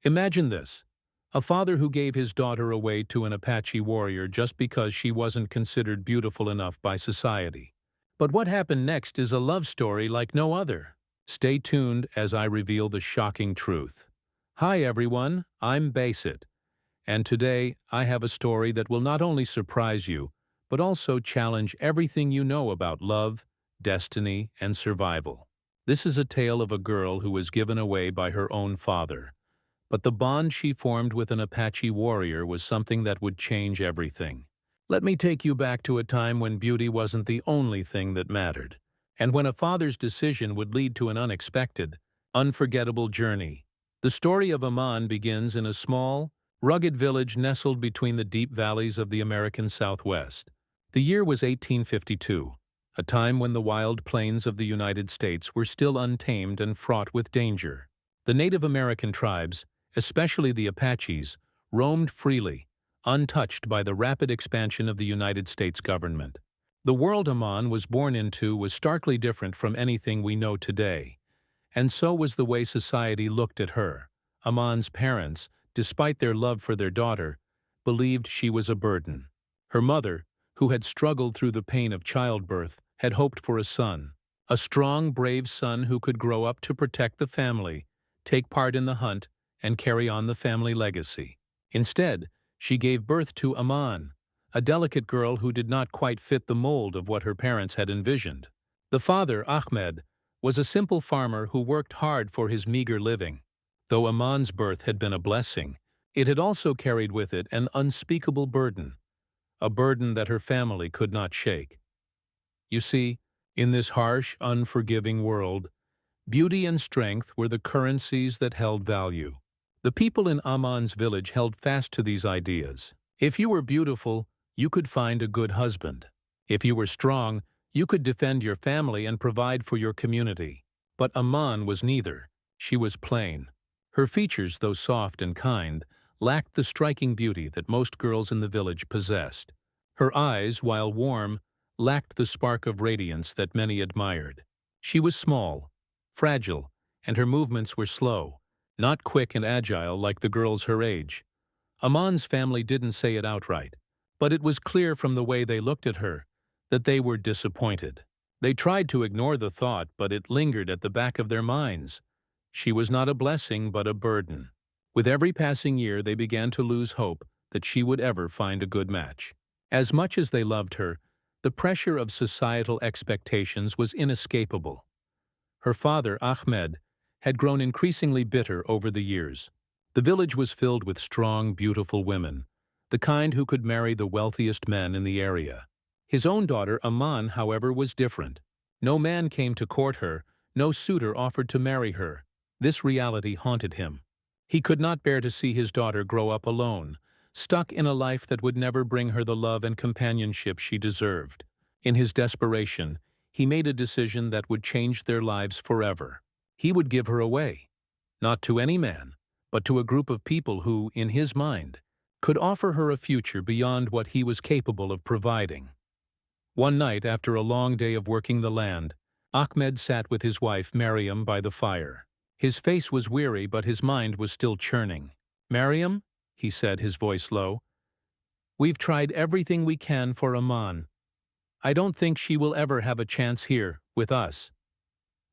Imagine this. A father who gave his daughter away to an Apache warrior just because she wasn't considered beautiful enough by society. But what happened next is a love story like no other. Stay tuned as I reveal the shocking truth. Hi everyone, I'm Basit, and today I have a story that will not only surprise you, but also challenge everything you know about love, destiny, and survival. This is a tale of a girl who was given away by her own father. But the bond she formed with an Apache warrior was something that would change everything. Let me take you back to a time when beauty wasn't the only thing that mattered, and when a father's decision would lead to an unexpected, unforgettable journey. The story of Amaan begins in a small, rugged village nestled between the deep valleys of the American Southwest. The year was 1852, a time when the wild plains of the United States were still untamed and fraught with danger. The Native American tribes, especially the Apaches, roamed freely, untouched by the rapid expansion of the United States government. The world Amaan was born into was starkly different from anything we know today, and so was the way society looked at her. Amaan's parents, despite their love for their daughter, believed she was a burden. Her mother, who had struggled through the pain of childbirth, had hoped for a strong, brave son who could grow up to protect the family, take part in the hunt, and carry on the family legacy. Instead, she gave birth to Amaan, a delicate girl who did not quite fit the mold of what her parents had envisioned. The father, Ahmed, was a simple farmer who worked hard for his meager living. Though Amaan's birth had been a blessing, it had also carried with it an unspeakable burden, a burden that her family could not shake. You see, in this harsh, unforgiving world, beauty and strength were the currencies that held value. The people in Amaan's village held fast to these ideas. If you were beautiful, you could find a good husband. If you were strong, you could defend your family and provide for your community. But Amaan was neither. She was plain. Her features, though soft and kind, lacked the striking beauty that most girls in the village possessed. Her eyes, while warm, lacked the spark of radiance that many admired. She was small, fragile, and her movements were slow, not quick and agile like the girls her age. Amaan's family didn't say it outright, but it was clear from the way they looked at her that they were disappointed. They tried to ignore the thought, but it lingered at the back of their minds. She was not a blessing, but a burden. With every passing year, they began to lose hope that she would ever find a good match. As much as they loved her, the pressure of societal expectations was inescapable. Her father, Ahmed, had grown increasingly bitter over the years. The village was filled with strong, beautiful women, the kind who could marry the wealthiest men in the area. His own daughter, Amaan, however, was different. No man came to court her, no suitor offered to marry her. This reality haunted him. He could not bear to see his daughter grow up alone, stuck in a life that would never bring her the love and companionship she deserved. In his desperation, he made a decision that would change their lives forever. He would give her away, not to any man, but to a group of people who, in his mind, could offer her a future beyond what he was capable of providing. One night, after a long day of working the land, Ahmed sat with his wife Mariam by the fire. His face was weary, but his mind was still churning. "Mariam," he said, his voice low, "we've tried everything we can for Amaan. I don't think she will ever have a chance here, with us."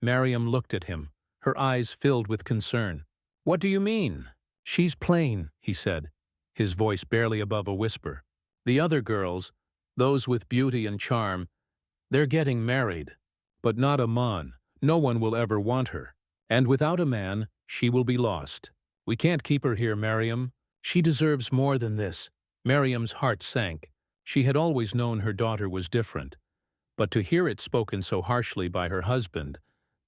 Mariam looked at him, her eyes filled with concern. "What do you mean?" "She's plain," he said, his voice barely above a whisper. "The other girls, those with beauty and charm, they're getting married. But not Amaan. No one will ever want her. And without a man, she will be lost. We can't keep her here, Mariam. She deserves more than this." Mariam's heart sank. She had always known her daughter was different. But to hear it spoken so harshly by her husband,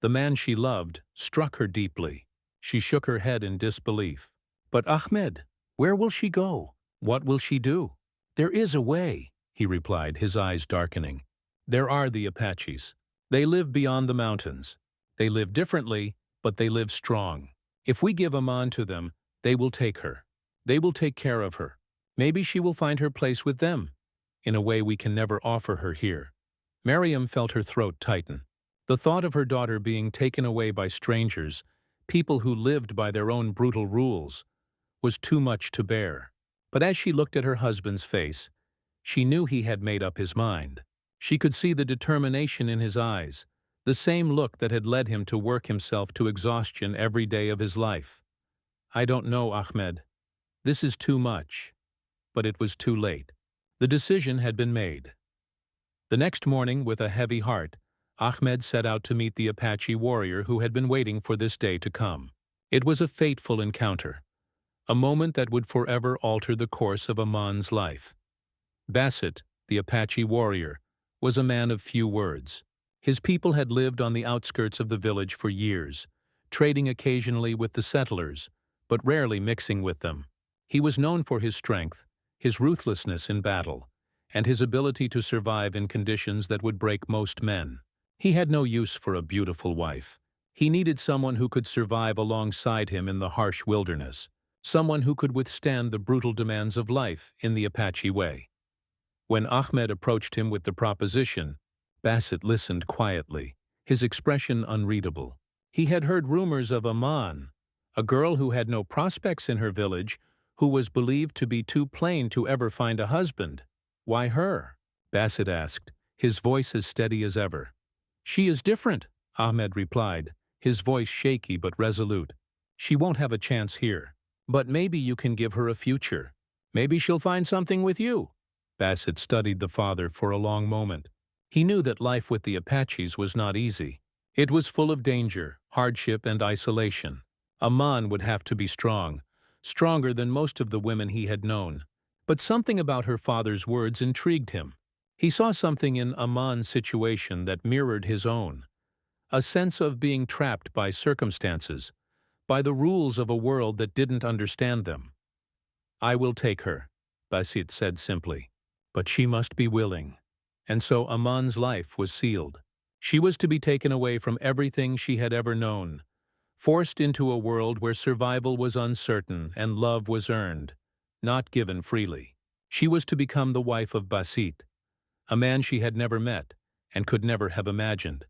the man she loved, struck her deeply. She shook her head in disbelief. "But Ahmed, where will she go? What will she do?" "There is a way," he replied, his eyes darkening. "There are the Apaches. They live beyond the mountains. They live differently, but they live strong. If we give Amaan to them, they will take her. They will take care of her. Maybe she will find her place with them, in a way we can never offer her here." Mariam felt her throat tighten. The thought of her daughter being taken away by strangers, people who lived by their own brutal rules, was too much to bear. But as she looked at her husband's face, she knew he had made up his mind. She could see the determination in his eyes, the same look that had led him to work himself to exhaustion every day of his life. "I don't know, Ahmed. This is too much." But it was too late. The decision had been made. The next morning, with a heavy heart, Ahmed set out to meet the Apache warrior who had been waiting for this day to come. It was a fateful encounter, a moment that would forever alter the course of Amaan's life. Basit, the Apache warrior, was a man of few words. His people had lived on the outskirts of the village for years, trading occasionally with the settlers, but rarely mixing with them. He was known for his strength, his ruthlessness in battle, and his ability to survive in conditions that would break most men. He had no use for a beautiful wife. He needed someone who could survive alongside him in the harsh wilderness, someone who could withstand the brutal demands of life in the Apache way. When Ahmed approached him with the proposition, Basit listened quietly, his expression unreadable. He had heard rumors of Amaan, a girl who had no prospects in her village, who was believed to be too plain to ever find a husband. "Why her?" Basit asked, his voice as steady as ever. "She is different," Ahmed replied, his voice shaky but resolute. "She won't have a chance here. But maybe you can give her a future. Maybe she'll find something with you." Basit studied the father for a long moment. He knew that life with the Apaches was not easy. It was full of danger, hardship, and isolation. Amaan would have to be strong, stronger than most of the women he had known. But something about her father's words intrigued him. He saw something in Amaan's situation that mirrored his own, a sense of being trapped by circumstances, by the rules of a world that didn't understand them. "I will take her," Basit said simply. "But she must be willing." And so Amaan's life was sealed. She was to be taken away from everything she had ever known, forced into a world where survival was uncertain and love was earned, not given freely. She was to become the wife of Basit, a man she had never met and could never have imagined.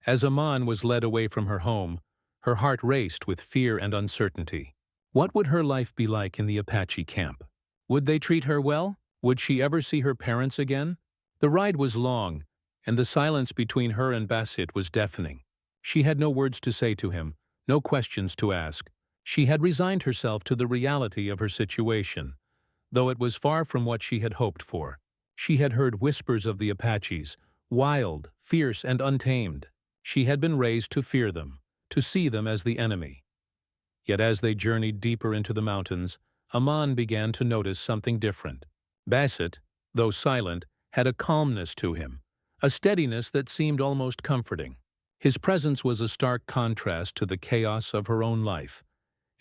As Amaan was led away from her home, her heart raced with fear and uncertainty. What would her life be like in the Apache camp? Would they treat her well? Would she ever see her parents again? The ride was long, and the silence between her and Basit was deafening. She had no words to say to him, no questions to ask. She had resigned herself to the reality of her situation, though it was far from what she had hoped for. She had heard whispers of the Apaches, wild, fierce, and untamed. She had been raised to fear them, to see them as the enemy. Yet as they journeyed deeper into the mountains, Amaan began to notice something different. Basit, though silent, had a calmness to him, a steadiness that seemed almost comforting. His presence was a stark contrast to the chaos of her own life,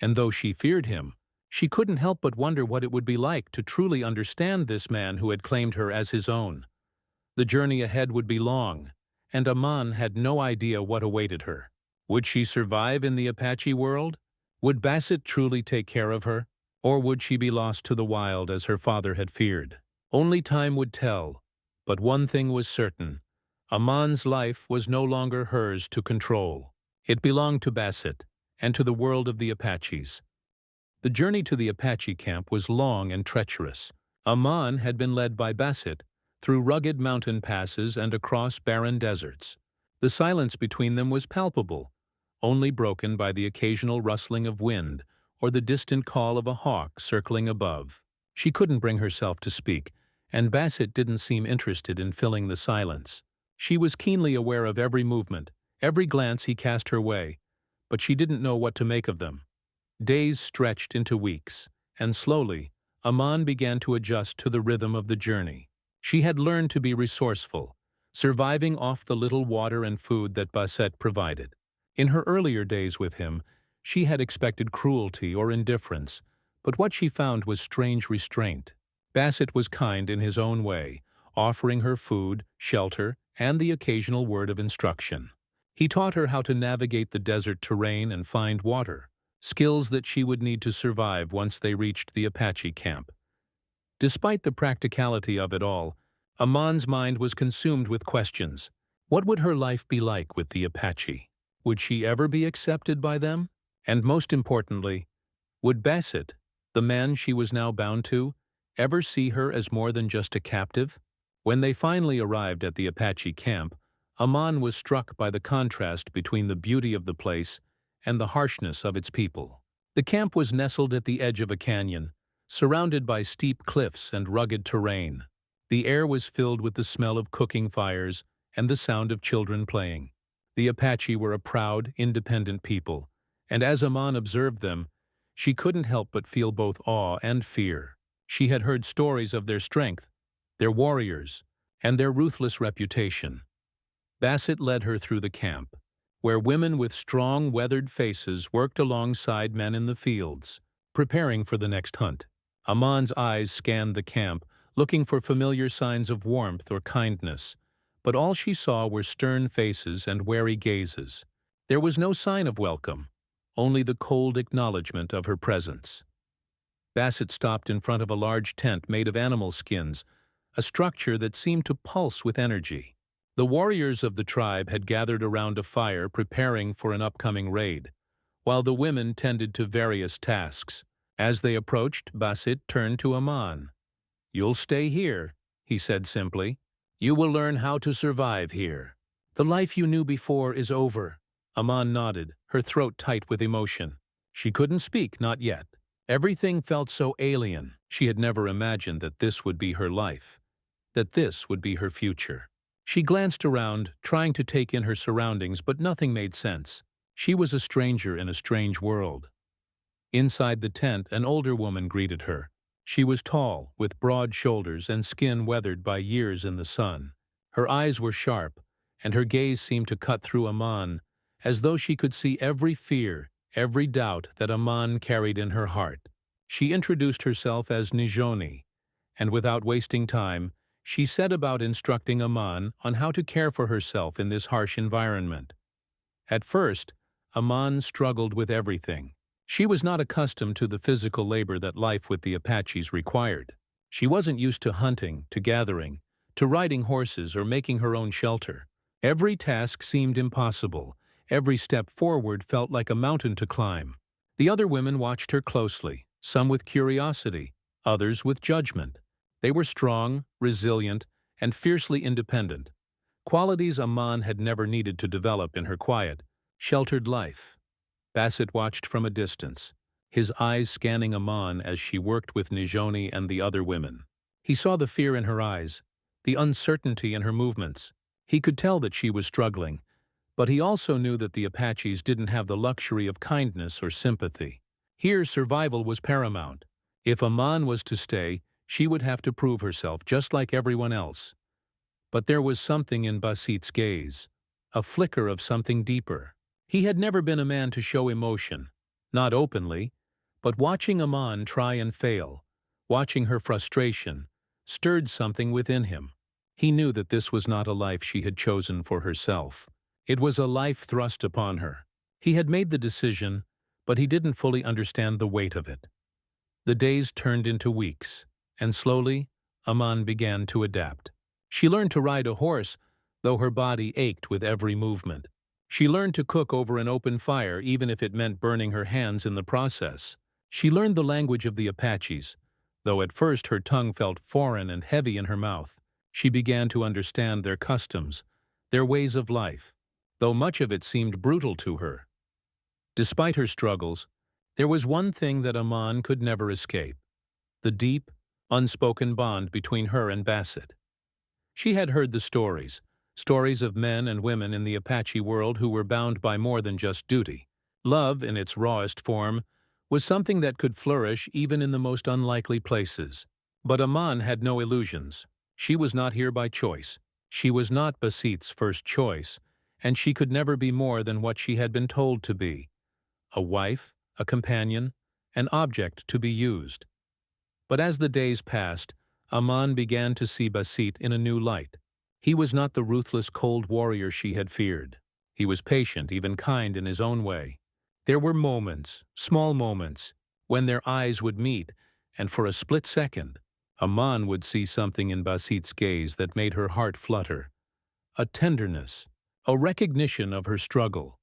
and though she feared him, she couldn't help but wonder what it would be like to truly understand this man who had claimed her as his own. The journey ahead would be long, and Amaan had no idea what awaited her. Would she survive in the Apache world? Would Basit truly take care of her? Or would she be lost to the wild as her father had feared? Only time would tell, but one thing was certain. Amaan's life was no longer hers to control. It belonged to Basit, and to the world of the Apaches. The journey to the Apache camp was long and treacherous. Amaan had been led by Basit through rugged mountain passes and across barren deserts. The silence between them was palpable, only broken by the occasional rustling of wind or the distant call of a hawk circling above. She couldn't bring herself to speak, and Basit didn't seem interested in filling the silence. She was keenly aware of every movement, every glance he cast her way, but she didn't know what to make of them. Days stretched into weeks, and slowly, Amaan began to adjust to the rhythm of the journey. She had learned to be resourceful, surviving off the little water and food that Basit provided. In her earlier days with him, she had expected cruelty or indifference, but what she found was strange restraint. Basit was kind in his own way, offering her food, shelter, and the occasional word of instruction. He taught her how to navigate the desert terrain and find water, skills that she would need to survive once they reached the Apache camp. Despite the practicality of it all, Amaan's mind was consumed with questions. What would her life be like with the Apache? Would she ever be accepted by them? And most importantly, would Basit the man she was now bound to, ever see her as more than just a captive? When they finally arrived at the Apache camp, Amaan was struck by the contrast between the beauty of the place and the harshness of its people. The camp was nestled at the edge of a canyon, surrounded by steep cliffs and rugged terrain. The air was filled with the smell of cooking fires and the sound of children playing. The Apache were a proud, independent people, and as Amaan observed them, she couldn't help but feel both awe and fear. She had heard stories of their strength, their warriors, and their ruthless reputation. Basit led her through the camp, where women with strong, weathered faces worked alongside men in the fields, preparing for the next hunt. Amaan's eyes scanned the camp, looking for familiar signs of warmth or kindness, but all she saw were stern faces and wary gazes. There was no sign of welcome, only the cold acknowledgement of her presence. Basit stopped in front of a large tent made of animal skins, a structure that seemed to pulse with energy. The warriors of the tribe had gathered around a fire preparing for an upcoming raid, while the women tended to various tasks. As they approached, Basit turned to Amaan. "You'll stay here," he said simply. "You will learn how to survive here. The life you knew before is over." Amaan nodded, her throat tight with emotion. She couldn't speak, not yet. Everything felt so alien. She had never imagined that this would be her life, that this would be her future. She glanced around, trying to take in her surroundings, but nothing made sense. She was a stranger in a strange world. Inside the tent, an older woman greeted her. She was tall, with broad shoulders and skin weathered by years in the sun. Her eyes were sharp, and her gaze seemed to cut through Amaan, as though she could see every fear, every doubt that Amaan carried in her heart. She introduced herself as Nijoni, and without wasting time, she set about instructing Amaan on how to care for herself in this harsh environment. At first, Amaan struggled with everything. She was not accustomed to the physical labor that life with the Apaches required. She wasn't used to hunting, to gathering, to riding horses or making her own shelter. Every task seemed impossible. Every step forward felt like a mountain to climb. The other women watched her closely, some with curiosity, others with judgment. They were strong, resilient, and fiercely independent, qualities Amaan had never needed to develop in her quiet, sheltered life. Basit watched from a distance, his eyes scanning Amaan as she worked with Nijoni and the other women. He saw the fear in her eyes, the uncertainty in her movements. He could tell that she was struggling, but he also knew that the Apaches didn't have the luxury of kindness or sympathy. Here, survival was paramount. If Amaan was to stay, she would have to prove herself just like everyone else. But there was something in Basit's gaze, a flicker of something deeper. He had never been a man to show emotion, not openly, but watching Amaan try and fail, watching her frustration, stirred something within him. He knew that this was not a life she had chosen for herself. It was a life thrust upon her. He had made the decision, but he didn't fully understand the weight of it. The days turned into weeks, and slowly, Amaan began to adapt. She learned to ride a horse, though her body ached with every movement. She learned to cook over an open fire, even if it meant burning her hands in the process. She learned the language of the Apaches, though at first her tongue felt foreign and heavy in her mouth. She began to understand their customs, their ways of life, though much of it seemed brutal to her. Despite her struggles, there was one thing that Amaan could never escape: the deep, unspoken bond between her and Basit. She had heard the stories of men and women in the Apache world who were bound by more than just duty. Love, in its rawest form, was something that could flourish even in the most unlikely places. But Amaan had no illusions. She was not here by choice. She was not Basit's first choice, and she could never be more than what she had been told to be: a wife, a companion, an object to be used. But as the days passed, Amaan began to see Basit in a new light. He was not the ruthless, cold warrior she had feared. He was patient, even kind in his own way. There were moments, small moments, when their eyes would meet, and for a split second, Amaan would see something in Basit's gaze that made her heart flutter. A tenderness, a recognition of her struggle.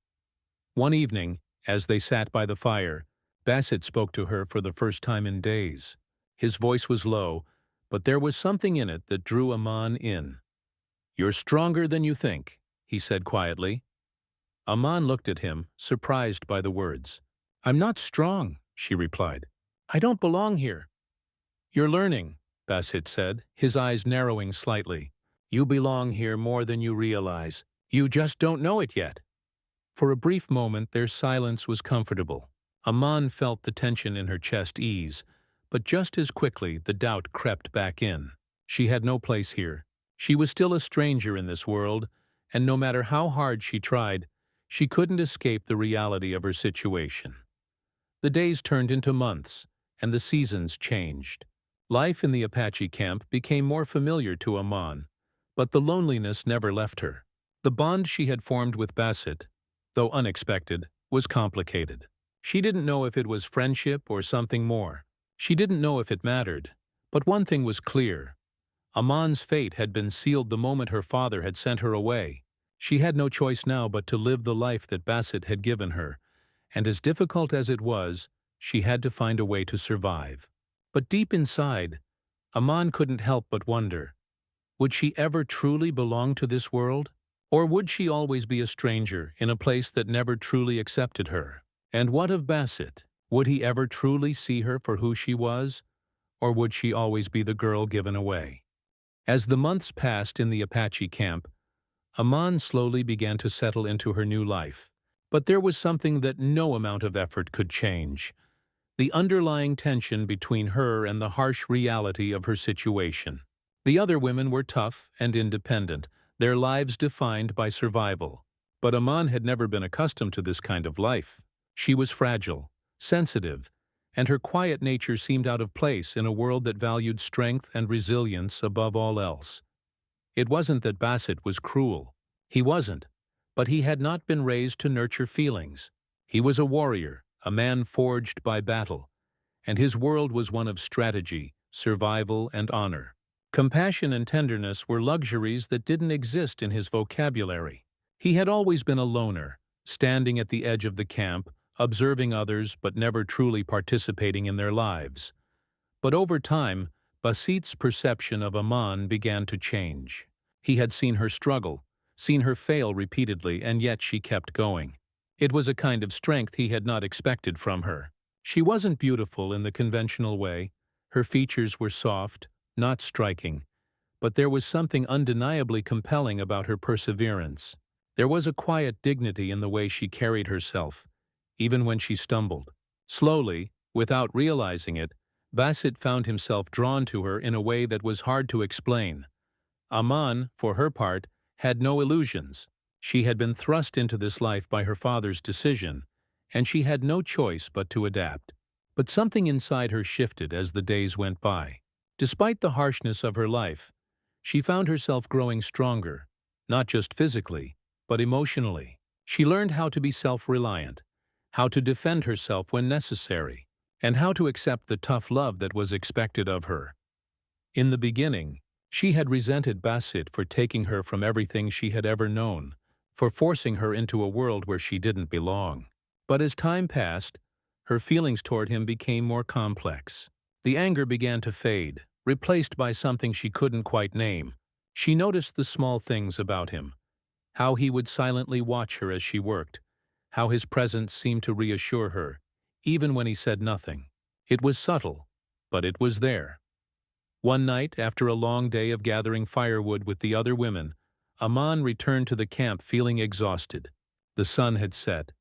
One evening, as they sat by the fire, Basit spoke to her for the first time in days. His voice was low, but there was something in it that drew Amaan in. "You're stronger than you think," he said quietly. Amaan looked at him, surprised by the words. "I'm not strong," she replied. "I don't belong here." "You're learning," Basit said, his eyes narrowing slightly. "You belong here more than you realize. You just don't know it yet." For a brief moment their silence was comfortable. Amaan felt the tension in her chest ease, but just as quickly the doubt crept back in. She had no place here. She was still a stranger in this world, and no matter how hard she tried, she couldn't escape the reality of her situation. The days turned into months, and the seasons changed. Life in the Apache camp became more familiar to Amaan, but the loneliness never left her. The bond she had formed with Basit, though unexpected, was complicated. She didn't know if it was friendship or something more. She didn't know if it mattered. But one thing was clear. Amaan's fate had been sealed the moment her father had sent her away. She had no choice now but to live the life that Basit had given her, and as difficult as it was, she had to find a way to survive. But deep inside, Amaan couldn't help but wonder, would she ever truly belong to this world? Or would she always be a stranger in a place that never truly accepted her? And what of Basit? Would he ever truly see her for who she was? Or would she always be the girl given away? As the months passed in the Apache camp, Amaan slowly began to settle into her new life. But there was something that no amount of effort could change: the underlying tension between her and the harsh reality of her situation. The other women were tough and independent, their lives defined by survival. But Amaan had never been accustomed to this kind of life. She was fragile, sensitive, and her quiet nature seemed out of place in a world that valued strength and resilience above all else. It wasn't that Basit was cruel. He wasn't. But he had not been raised to nurture feelings. He was a warrior, a man forged by battle, and his world was one of strategy, survival, and honor. Compassion and tenderness were luxuries that didn't exist in his vocabulary. He had always been a loner, standing at the edge of the camp, observing others but never truly participating in their lives. But over time, Basit's perception of Amaan began to change. He had seen her struggle, seen her fail repeatedly, and yet she kept going. It was a kind of strength he had not expected from her. She wasn't beautiful in the conventional way. Her features were soft, not striking, but there was something undeniably compelling about her perseverance. There was a quiet dignity in the way she carried herself, even when she stumbled. Slowly, without realizing it, Basit found himself drawn to her in a way that was hard to explain. Amaan, for her part, had no illusions. She had been thrust into this life by her father's decision, and she had no choice but to adapt. But something inside her shifted as the days went by. Despite the harshness of her life, she found herself growing stronger, not just physically, but emotionally. She learned how to be self-reliant, how to defend herself when necessary, and how to accept the tough love that was expected of her. In the beginning, she had resented Basit for taking her from everything she had ever known, for forcing her into a world where she didn't belong. But as time passed, her feelings toward him became more complex. The anger began to fade, replaced by something she couldn't quite name. She noticed the small things about him: how he would silently watch her as she worked, how his presence seemed to reassure her, even when he said nothing. It was subtle, but it was there. One night, after a long day of gathering firewood with the other women, Amaan returned to the camp feeling exhausted. The sun had set,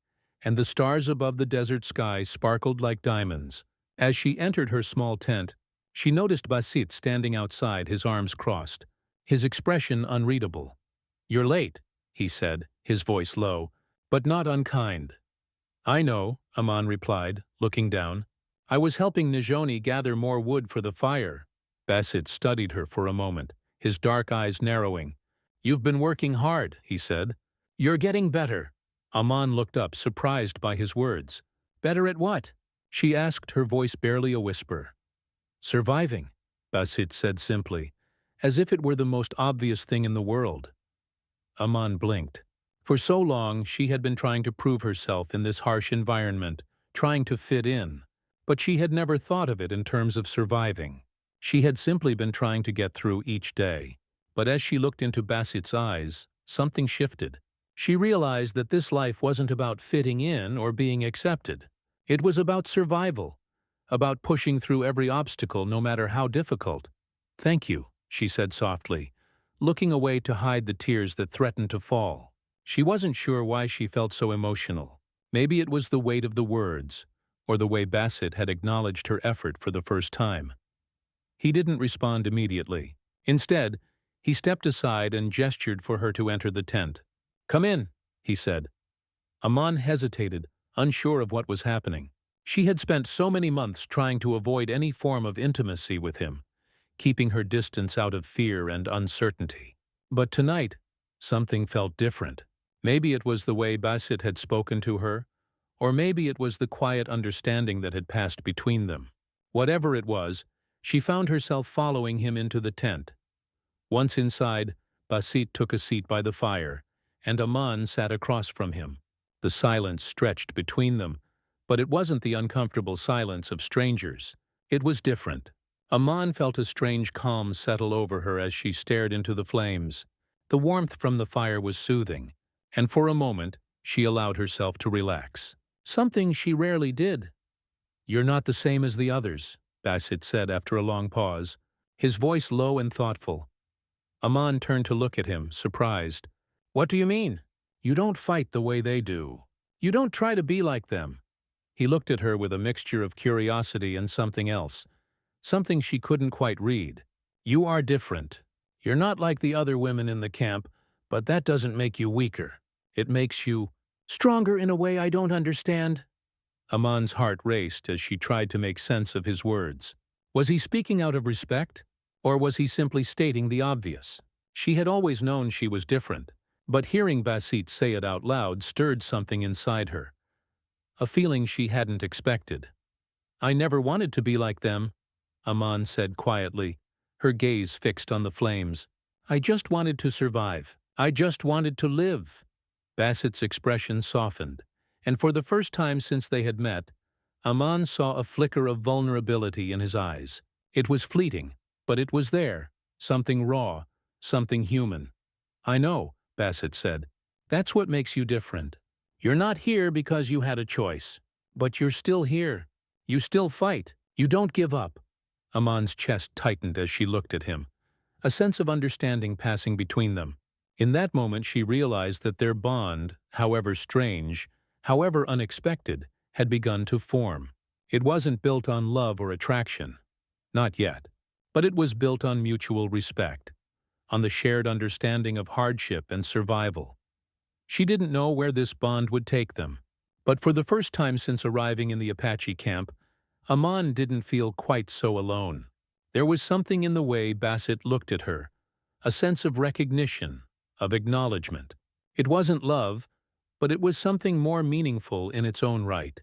and the stars above the desert sky sparkled like diamonds. As she entered her small tent, she noticed Basit standing outside, his arms crossed, his expression unreadable. "You're late," he said, his voice low, but not unkind. "I know," Amaan replied, looking down. "I was helping Najoni gather more wood for the fire." Basit studied her for a moment, his dark eyes narrowing. "You've been working hard," he said. "You're getting better." Amaan looked up, surprised by his words. "Better at what?" she asked, her voice barely a whisper. "Surviving," Basit said simply, as if it were the most obvious thing in the world. Amaan blinked. For so long she had been trying to prove herself in this harsh environment, trying to fit in. But she had never thought of it in terms of surviving. She had simply been trying to get through each day. But as she looked into Basit's eyes, something shifted. She realized that this life wasn't about fitting in or being accepted. It was about survival, about pushing through every obstacle no matter how difficult. "Thank you," she said softly, looking away to hide the tears that threatened to fall. She wasn't sure why she felt so emotional. Maybe it was the weight of the words, or the way Basit had acknowledged her effort for the first time. He didn't respond immediately. Instead, he stepped aside and gestured for her to enter the tent. "Come in," he said. Amaan hesitated, unsure of what was happening. She had spent so many months trying to avoid any form of intimacy with him, keeping her distance out of fear and uncertainty. But tonight, something felt different. Maybe it was the way Basit had spoken to her, or maybe it was the quiet understanding that had passed between them. Whatever it was, she found herself following him into the tent. Once inside, Basit took a seat by the fire, and Amaan sat across from him. The silence stretched between them, but it wasn't the uncomfortable silence of strangers. It was different. Amaan felt a strange calm settle over her as she stared into the flames. The warmth from the fire was soothing, and for a moment, she allowed herself to relax. Something she rarely did. "You're not the same as the others," Basit said after a long pause, his voice low and thoughtful. Amaan turned to look at him, surprised. "What do you mean? You don't fight the way they do. You don't try to be like them." He looked at her with a mixture of curiosity and something else, something she couldn't quite read. "You are different. You're not like the other women in the camp, but that doesn't make you weaker. It makes you stronger in a way I don't understand." Amaan's heart raced as she tried to make sense of his words. Was he speaking out of respect, or was he simply stating the obvious? She had always known she was different, but hearing Basit say it out loud stirred something inside her, a feeling she hadn't expected. "I never wanted to be like them," Amaan said quietly, her gaze fixed on the flames. "I just wanted to survive. I just wanted to live." Basit's expression softened, and for the first time since they had met, Amaan saw a flicker of vulnerability in his eyes. It was fleeting, but it was there, something raw, something human. "I know," Basit said. "That's what makes you different. You're not here because you had a choice, but you're still here. You still fight. You don't give up." Amaan's chest tightened as she looked at him, a sense of understanding passing between them. In that moment she realized that their bond, however strange, however unexpected, had begun to form. It wasn't built on love or attraction. Not yet. But it was built on mutual respect, on the shared understanding of hardship and survival. She didn't know where this bond would take them, but for the first time since arriving in the Apache camp, Amaan didn't feel quite so alone. There was something in the way Basit looked at her, a sense of recognition, of acknowledgement. It wasn't love, but it was something more meaningful in its own right.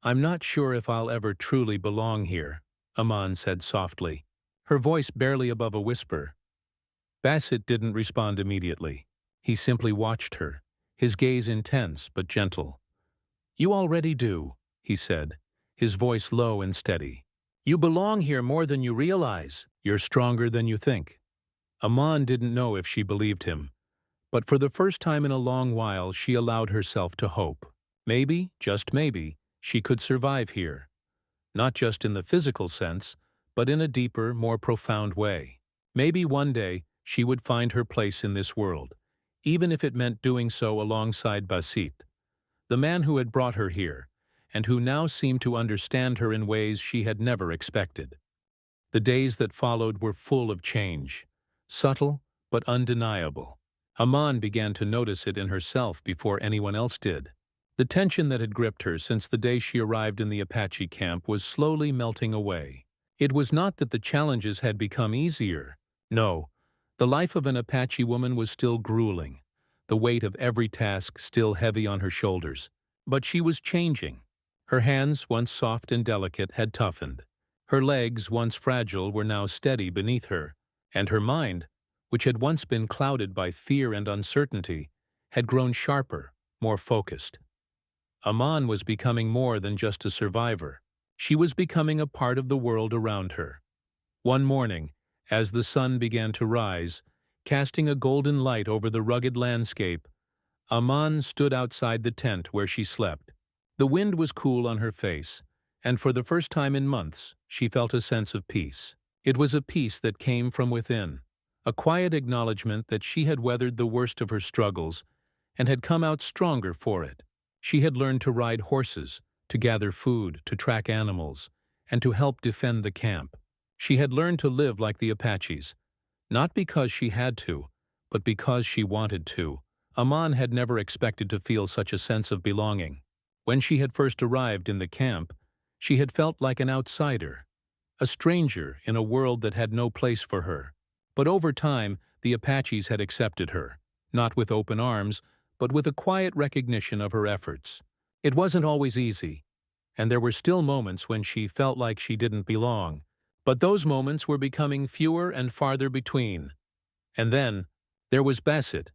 "I'm not sure if I'll ever truly belong here," Amaan said softly, her voice barely above a whisper. Basit didn't respond immediately. He simply watched her, his gaze intense but gentle. "You already do," he said, his voice low and steady. "You belong here more than you realize. You're stronger than you think." Amaan didn't know if she believed him, but for the first time in a long while she allowed herself to hope. Maybe, just maybe, she could survive here. Not just in the physical sense, but in a deeper, more profound way. Maybe one day she would find her place in this world, even if it meant doing so alongside Basit, the man who had brought her here, and who now seemed to understand her in ways she had never expected. The days that followed were full of change, subtle but undeniable. Amaan began to notice it in herself before anyone else did. The tension that had gripped her since the day she arrived in the Apache camp was slowly melting away. It was not that the challenges had become easier. No, the life of an Apache woman was still grueling, the weight of every task still heavy on her shoulders. But she was changing. Her hands, once soft and delicate, had toughened. Her legs, once fragile, were now steady beneath her, and her mind, which had once been clouded by fear and uncertainty, had grown sharper, more focused. Amaan was becoming more than just a survivor. She was becoming a part of the world around her. One morning, as the sun began to rise, casting a golden light over the rugged landscape, Amaan stood outside the tent where she slept. The wind was cool on her face, and for the first time in months, she felt a sense of peace. It was a peace that came from within, a quiet acknowledgement that she had weathered the worst of her struggles and had come out stronger for it. She had learned to ride horses, to gather food, to track animals, and to help defend the camp. She had learned to live like the Apaches, not because she had to, but because she wanted to. Amaan had never expected to feel such a sense of belonging. When she had first arrived in the camp, she had felt like an outsider, a stranger in a world that had no place for her. But over time, the Apaches had accepted her, not with open arms, but with a quiet recognition of her efforts. It wasn't always easy, and there were still moments when she felt like she didn't belong. But those moments were becoming fewer and farther between. And then, there was Basit.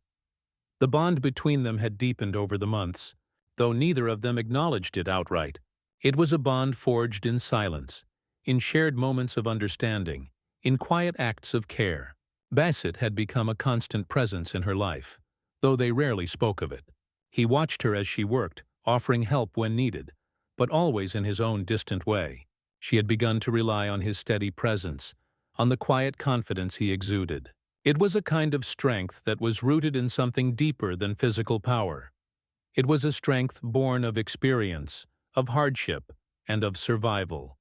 The bond between them had deepened over the months, though neither of them acknowledged it outright. It was a bond forged in silence, in shared moments of understanding, in quiet acts of care. Basit had become a constant presence in her life, though they rarely spoke of it. He watched her as she worked, offering help when needed, but always in his own distant way. She had begun to rely on his steady presence, on the quiet confidence he exuded. It was a kind of strength that was rooted in something deeper than physical power. It was a strength born of experience, of hardship, and of survival.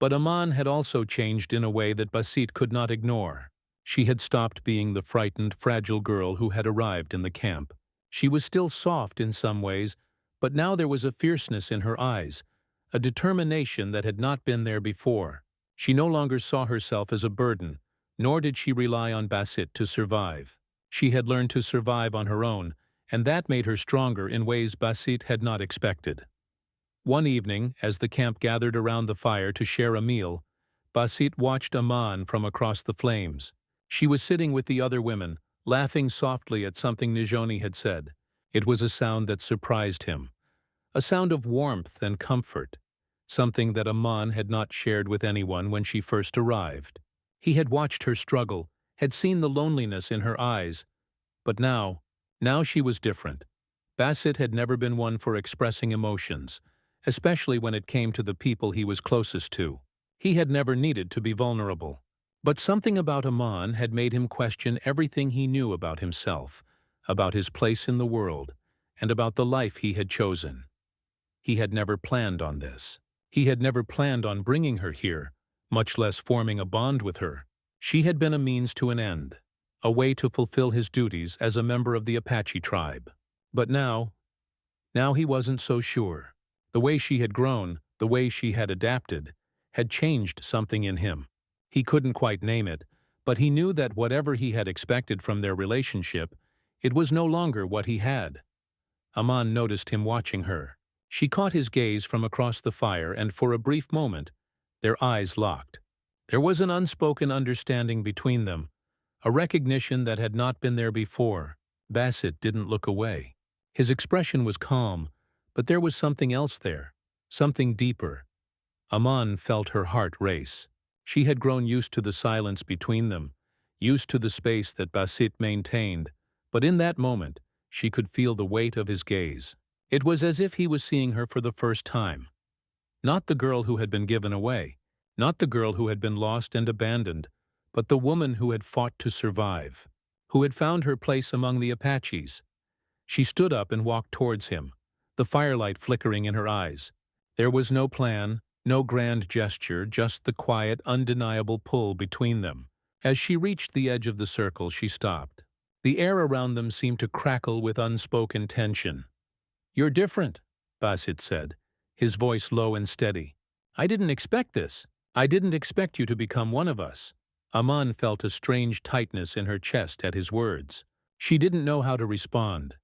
But Amaan had also changed in a way that Basit could not ignore. She had stopped being the frightened, fragile girl who had arrived in the camp. She was still soft in some ways, but now there was a fierceness in her eyes, a determination that had not been there before. She no longer saw herself as a burden, nor did she rely on Basit to survive. She had learned to survive on her own, and that made her stronger in ways Basit had not expected. One evening, as the camp gathered around the fire to share a meal, Basit watched Amaan from across the flames. She was sitting with the other women, laughing softly at something Nijoni had said. It was a sound that surprised him, a sound of warmth and comfort, something that Amaan had not shared with anyone when she first arrived. He had watched her struggle, had seen the loneliness in her eyes, but now she was different. Basit had never been one for expressing emotions, especially when it came to the people he was closest to. He had never needed to be vulnerable. But something about Amaan had made him question everything he knew about himself, about his place in the world, and about the life he had chosen. He had never planned on this. He had never planned on bringing her here, much less forming a bond with her. She had been a means to an end, a way to fulfill his duties as a member of the Apache tribe. But now he wasn't so sure. The way she had grown, the way she had adapted, had changed something in him. He couldn't quite name it, but he knew that whatever he had expected from their relationship, it was no longer what he had. Amaan noticed him watching her. She caught his gaze from across the fire, and for a brief moment, their eyes locked. There was an unspoken understanding between them, a recognition that had not been there before. Basit didn't look away. His expression was calm, but there was something else there, something deeper. Amaan felt her heart race. She had grown used to the silence between them, used to the space that Basit maintained, but in that moment, she could feel the weight of his gaze. It was as if he was seeing her for the first time. Not the girl who had been given away, not the girl who had been lost and abandoned, but the woman who had fought to survive, who had found her place among the Apaches. She stood up and walked towards him, the firelight flickering in her eyes. There was no plan, no grand gesture, just the quiet, undeniable pull between them. As she reached the edge of the circle, she stopped. The air around them seemed to crackle with unspoken tension. "You're different," Basit said, his voice low and steady. "I didn't expect this. I didn't expect you to become one of us." Amaan felt a strange tightness in her chest at his words. She didn't know how to respond,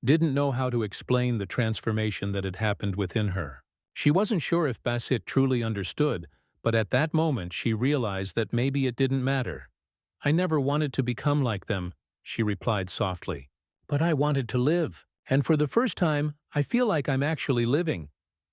didn't know how to explain the transformation that had happened within her. She wasn't sure if Basit truly understood, but at that moment she realized that maybe it didn't matter. "I never wanted to become like them," she replied softly. "But I wanted to live. And for the first time, I feel like I'm actually living.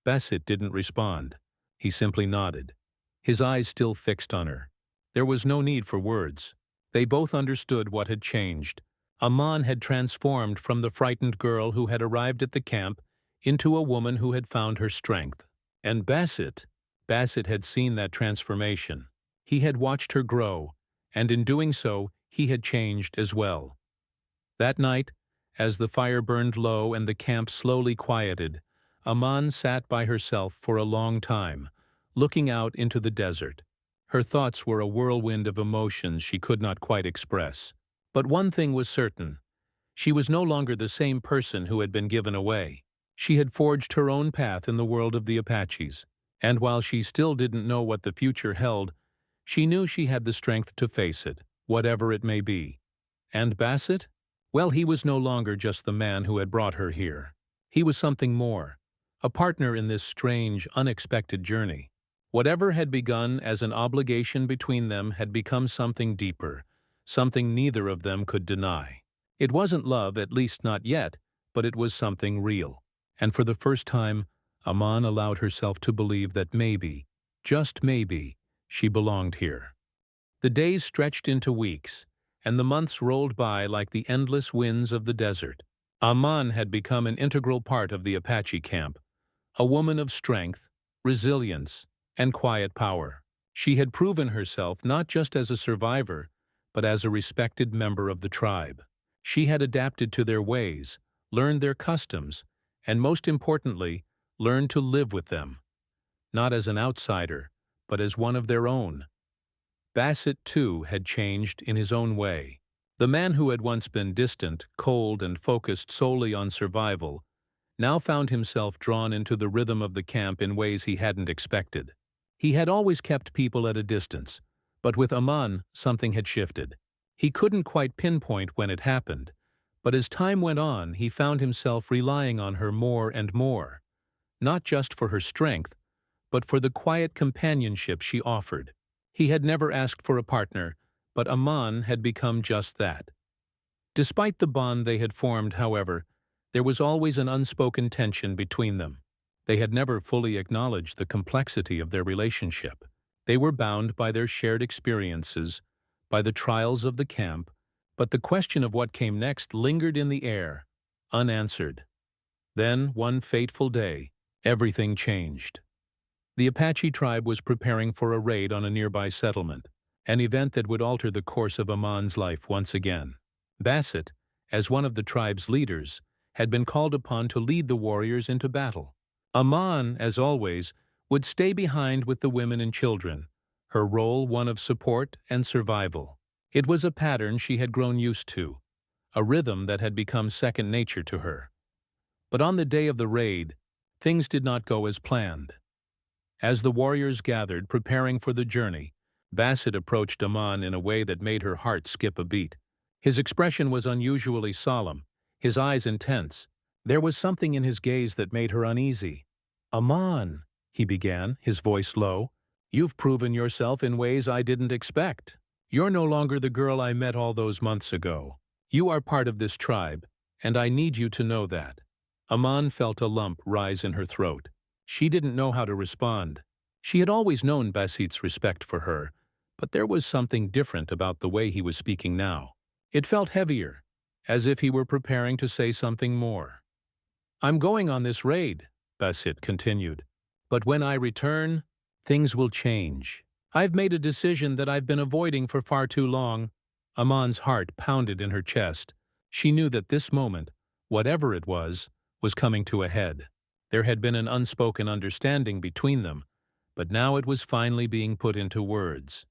Basit didn't respond. He simply nodded, his eyes still fixed on her. There was no need for words. They both understood what had changed. Amaan had transformed from the frightened girl who had arrived at the camp into a woman who had found her strength. And Basit had seen that transformation. He had watched her grow, and in doing so, he had changed as well. That night, as the fire burned low and the camp slowly quieted, Amaan sat by herself for a long time, looking out into the desert. Her thoughts were a whirlwind of emotions she could not quite express. But one thing was certain. She was no longer the same person who had been given away. She had forged her own path in the world of the Apaches, and while she still didn't know what the future held, she knew she had the strength to face it, whatever it may be. And Basit? Well, he was no longer just the man who had brought her here. He was something more, a partner in this strange, unexpected journey. Whatever had begun as an obligation between them had become something deeper, something neither of them could deny. It wasn't love, at least not yet, but it was something real. And for the first time, Amaan allowed herself to believe that maybe, just maybe, she belonged here. The days stretched into weeks, and the months rolled by like the endless winds of the desert. Amaan had become an integral part of the Apache camp, a woman of strength, resilience, and quiet power. She had proven herself not just as a survivor, but as a respected member of the tribe. She had adapted to their ways, learned their customs, and most importantly, learned to live with them, not as an outsider, but as one of their own. Basit, too, had changed in his own way. The man who had once been distant, cold, and focused solely on survival now found himself drawn into the rhythm of the camp in ways he hadn't expected. He had always kept people at a distance, but with Amaan, something had shifted. He couldn't quite pinpoint when it happened, but as time went on, he found himself relying on her more and more, not just for her strength, but for the quiet companionship she offered. He had never asked for a partner, but Amaan had become just that. Despite the bond they had formed, however, there was always an unspoken tension between them. They had never fully acknowledged the complexity of their relationship. They were bound by their shared experiences, by the trials of the camp, but the question of what came next lingered in the air, unanswered. Then, one fateful day, everything changed. The Apache tribe was preparing for a raid on a nearby settlement, an event that would alter the course of Amaan's life once again. Basit, as one of the tribe's leaders, had been called upon to lead the warriors into battle. Amaan, as always, would stay behind with the women and children, her role one of support and survival. It was a pattern she had grown used to, a rhythm that had become second nature to her. But on the day of the raid, things did not go as planned. As the warriors gathered, preparing for the journey, Basit approached Amaan in a way that made her heart skip a beat. His expression was unusually solemn, his eyes intense. There was something in his gaze that made her uneasy. "Amaan," he began, his voice low, "you've proven yourself in ways I didn't expect. You're no longer the girl I met all those months ago. You are part of this tribe, and I need you to know that." Amaan felt a lump rise in her throat. She didn't know how to respond. She had always known Basit's respect for her, but there was something different about the way he was speaking now. It felt heavier, as if he were preparing to say something more. "I'm going on this raid," Basit continued. "But when I return, things will change. I've made a decision that I've been avoiding for far too long." Amaan's heart pounded in her chest. She knew that this moment, whatever it was coming to a head. There had been an unspoken understanding between them, but now it was finally being put into words.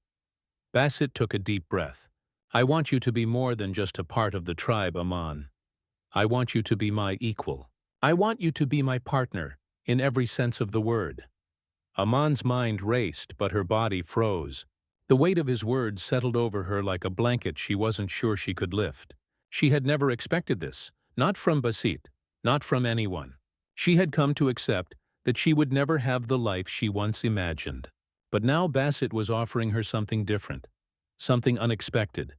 Basit took a deep breath. "I want you to be more than just a part of the tribe, Amaan. I want you to be my equal. I want you to be my partner, in every sense of the word." Amaan's mind raced, but her body froze. The weight of his words settled over her like a blanket she wasn't sure she could lift. She had never expected this, not from Basit, not from anyone. She had come to accept that she would never have the life she once imagined. But now Basit was offering her something different, something unexpected.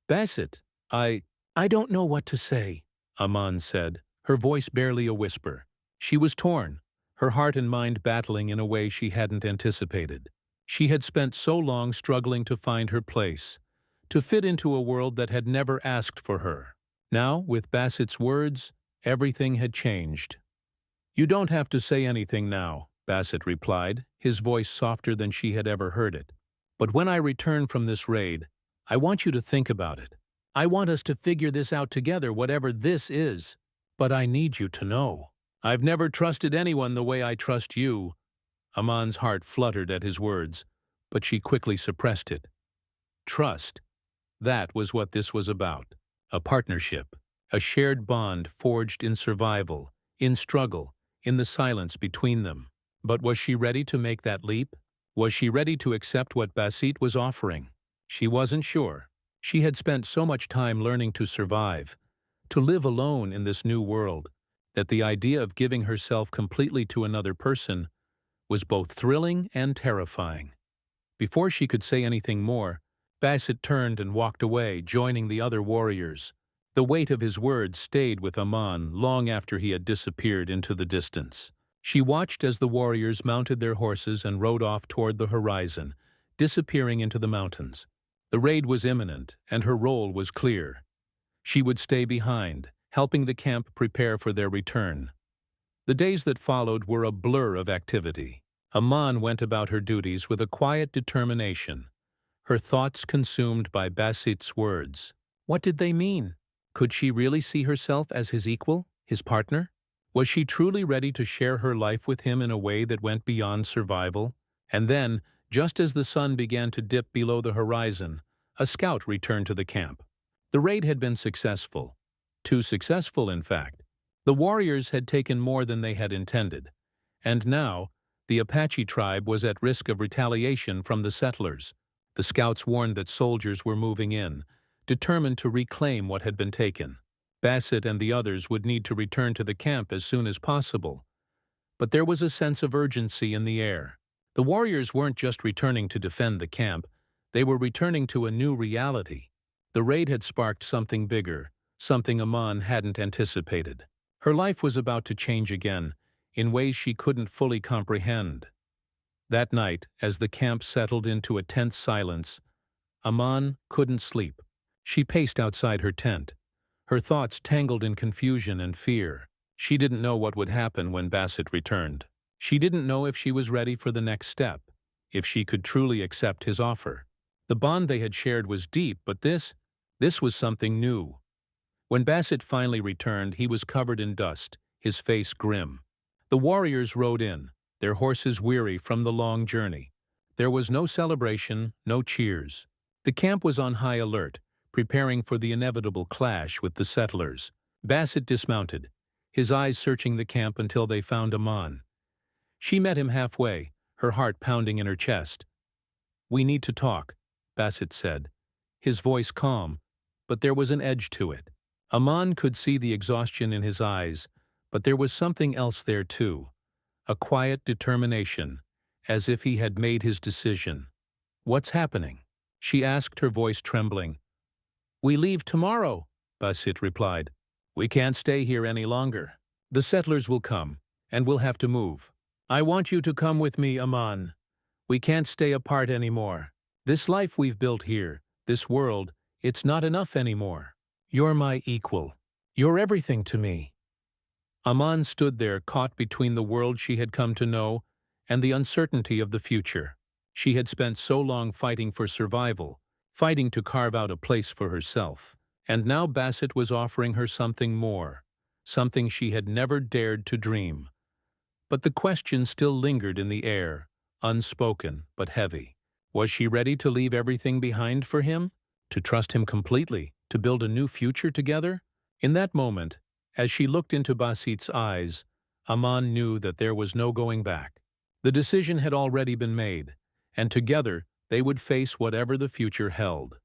"Basit, I don't know what to say," Amaan said, her voice barely a whisper. She was torn, her heart and mind battling in a way she hadn't anticipated. She had spent so long struggling to find her place, to fit into a world that had never asked for her. Now, with Basit's words, everything had changed. "You don't have to say anything now," Basit replied, his voice softer than she had ever heard it. "But when I return from this raid, I want you to think about it. I want us to figure this out together, whatever this is. But I need you to know. I've never trusted anyone the way I trust you." Aman's heart fluttered at his words, but she quickly suppressed it. Trust. That was what this was about. A partnership. A shared bond forged in survival, in struggle, in the silence between them. But was she ready to make that leap? Was she ready to accept what Basit was offering? She wasn't sure. She had spent so much time learning to survive, to live alone in this new world, that the idea of giving herself completely to another person was both thrilling and terrifying. Before she could say anything more, Basit turned and walked away, joining the other warriors. The weight of his words stayed with Amaan long after he had disappeared into the distance. She watched as the warriors mounted their horses and rode off toward the horizon, disappearing into the mountains. The raid was imminent, and her role was clear. She would stay behind, helping the camp prepare for their return. The days that followed were a blur of activity. Amaan went about her duties with a quiet determination, her thoughts consumed by Basit's words. What did they mean? Could she really see herself as his equal, his partner? Was she truly ready to share her life with him in a way that went beyond survival? And then, just as the sun began to dip below the horizon, a scout returned to the camp. The raid had been successful. Too successful, in fact. The warriors had taken more than they had intended. And now, the Apache tribe was at risk of retaliation from the settlers. The scouts warned that soldiers were moving in, determined to reclaim what had been taken. Basit and the others would need to return to the camp as soon as possible. But there was a sense of urgency in the air. The warriors weren't just returning to defend the camp, they were returning to a new reality. The raid had sparked something bigger, something Amaan hadn't anticipated. Her life was about to change again, in ways she couldn't fully comprehend. That night, as the camp settled into a tense silence, Amaan couldn't sleep. She paced outside her tent, her thoughts tangled in confusion and fear. She didn't know what would happen when Basit returned. She didn't know if she was ready for the next step, if she could truly accept his offer. The bond they had shared was deep, but this was something new. When Basit finally returned, he was covered in dust, his face grim. The warriors rode in, their horses weary from the long journey. There was no celebration, no cheers. The camp was on high alert, preparing for the inevitable clash with the settlers. Basit dismounted, his eyes searching the camp until they found Amaan. She met him halfway, her heart pounding in her chest. "We need to talk," Basit said, his voice calm, but there was an edge to it. Amaan could see the exhaustion in his eyes, but there was something else there too, a quiet determination, as if he had made his decision. "What's happening?" she asked, her voice trembling. "We leave tomorrow," Basit replied. "We can't stay here any longer. The settlers will come, and we'll have to move. I want you to come with me, Amaan. We can't stay apart anymore. This life we've built here, this world, it's not enough anymore. You're my equal. You're everything to me." Amaan stood there, caught between the world she had come to know and the uncertainty of the future. She had spent so long fighting for survival, fighting to carve out a place for herself. And now Basit was offering her something more, something she had never dared to dream. But the question still lingered in the air, unspoken but heavy. Was she ready to leave everything behind for him? To trust him completely? To build a new future together? In that moment, as she looked into Basit's eyes, Amaan knew that there was no going back. The decision had already been made, and together they would face whatever the future held.